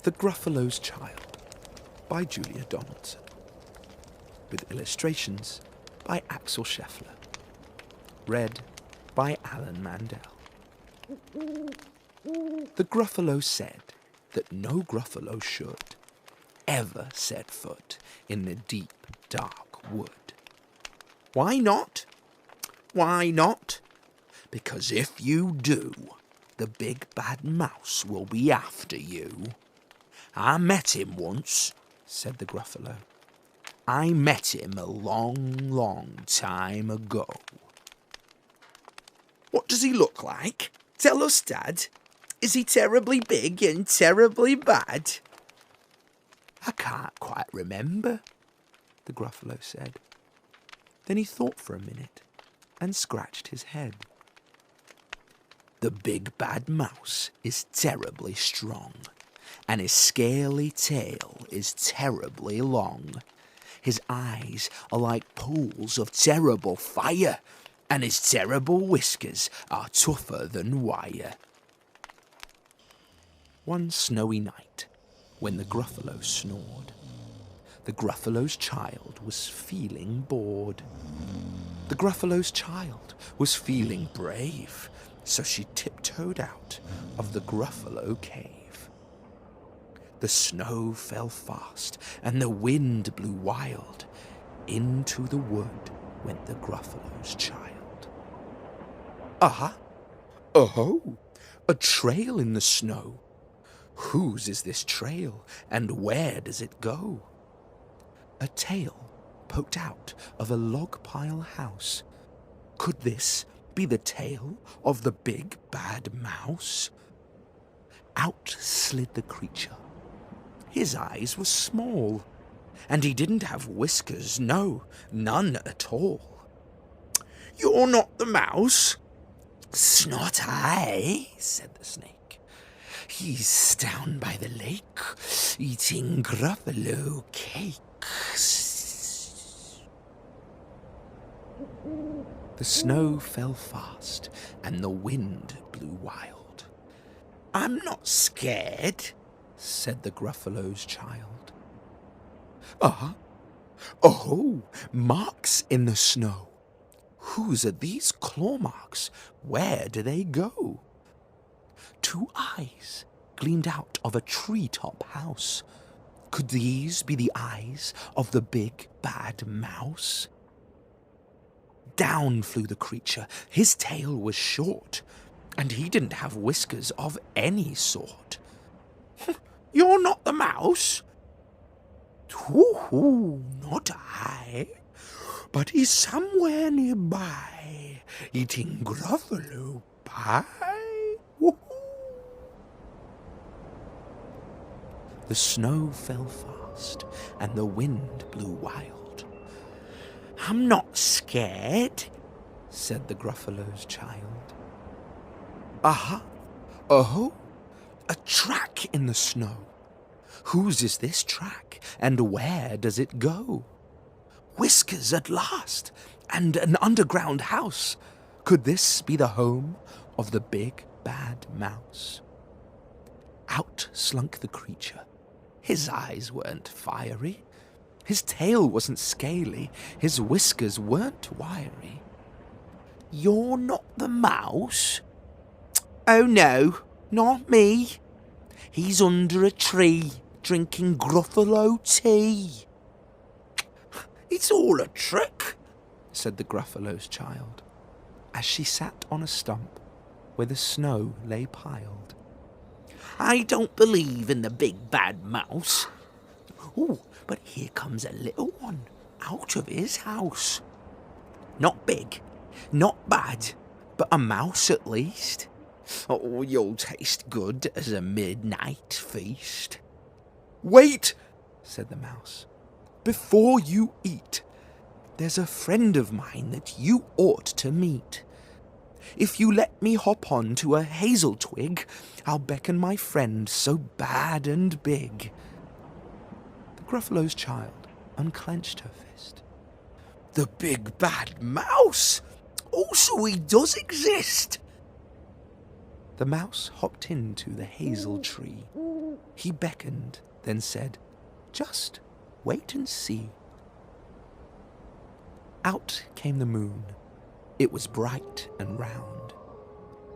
The Gruffalo's Child by Julia Donaldson, with illustrations by Axel Scheffler. Read by Alan Mandel. The Gruffalo said that no Gruffalo should ever set foot in the deep, dark wood. Why not? Why not? Because if you do, the big bad mouse will be after you. I met him once, said the Gruffalo. I met him a long, long time ago. What does he look like? Tell us, Dad. Is he terribly big and terribly bad? I can't quite remember, the Gruffalo said. Then he thought for a minute and scratched his head. The big bad mouse is terribly strong, and his scaly tail is terribly long. His eyes are like pools of terrible fire, and his terrible whiskers are tougher than wire. One snowy night, when the Gruffalo snored, the Gruffalo's child was feeling bored. The Gruffalo's child was feeling brave, so she tiptoed out of the Gruffalo cave. The snow fell fast, and the wind blew wild. Into the wood went the Gruffalo's child. Ah! Oh! A trail in the snow! Whose is this trail, and where does it go? A tail poked out of a log pile house. Could this be the tail of the big bad mouse? Out slid the creature. His eyes were small, and he didn't have whiskers, no, none at all. You're not the mouse? 'S not I, said the snake. He's down by the lake, eating Gruffalo cakes. The snow fell fast, and the wind blew wild. I'm not scared, said the Gruffalo's child. Oh, marks in the snow. Whose are these claw marks? Where do they go? Two eyes gleamed out of a treetop house. Could these be the eyes of the big bad mouse? Down flew the creature. His tail was short, and he didn't have whiskers of any sort. You're not the mouse? Hoo-hoo, not I. But he's somewhere nearby, eating Gruffalo pie. Woo-hoo. The snow fell fast, and the wind blew wild. I'm not scared, said the Gruffalo's child. Oh, a track in the snow. Whose is this track, and where does it go? Whiskers at last, and an underground house. Could this be the home of the big bad mouse? Out slunk the creature. His eyes weren't fiery. His tail wasn't scaly. His whiskers weren't wiry. You're not the mouse? Oh no, not me. He's under a tree, drinking Gruffalo tea. It's all a trick, said the Gruffalo's child, as she sat on a stump where the snow lay piled. I don't believe in the big bad mouse. Oh, but here comes a little one out of his house. Not big, not bad, but a mouse at least. Oh, you'll taste good as a midnight feast. Wait, said the mouse, before you eat. There's a friend of mine that you ought to meet. If you let me hop on to a hazel twig, I'll beckon my friend so bad and big. The Gruffalo's child unclenched her fist. The big bad mouse! Oh, so he does exist! The mouse hopped into the hazel tree. He beckoned, then said, "Just wait and see." Out came the moon. It was bright and round.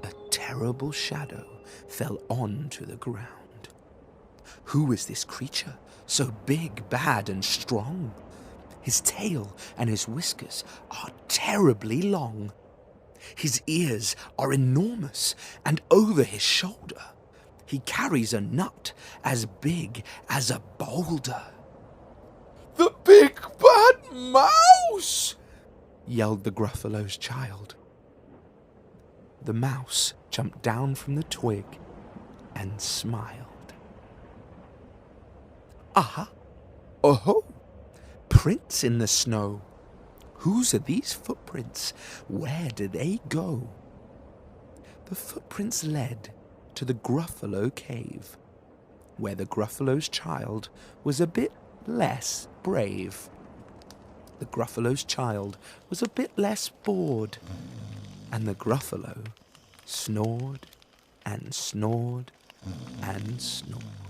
A terrible shadow fell onto the ground. Who is this creature, so big, bad, and strong? His tail and his whiskers are terribly long. His ears are enormous, and over his shoulder he carries a nut as big as a boulder. "The big bad mouse!" yelled the Gruffalo's child. The mouse jumped down from the twig and smiled. "Aha! Oh-ho! Prints in the snow! Whose are these footprints? Where do they go?" The footprints led to the Gruffalo cave, where the Gruffalo's child was a bit less brave. The Gruffalo's child was a bit less bored, and the Gruffalo snored and snored and snored.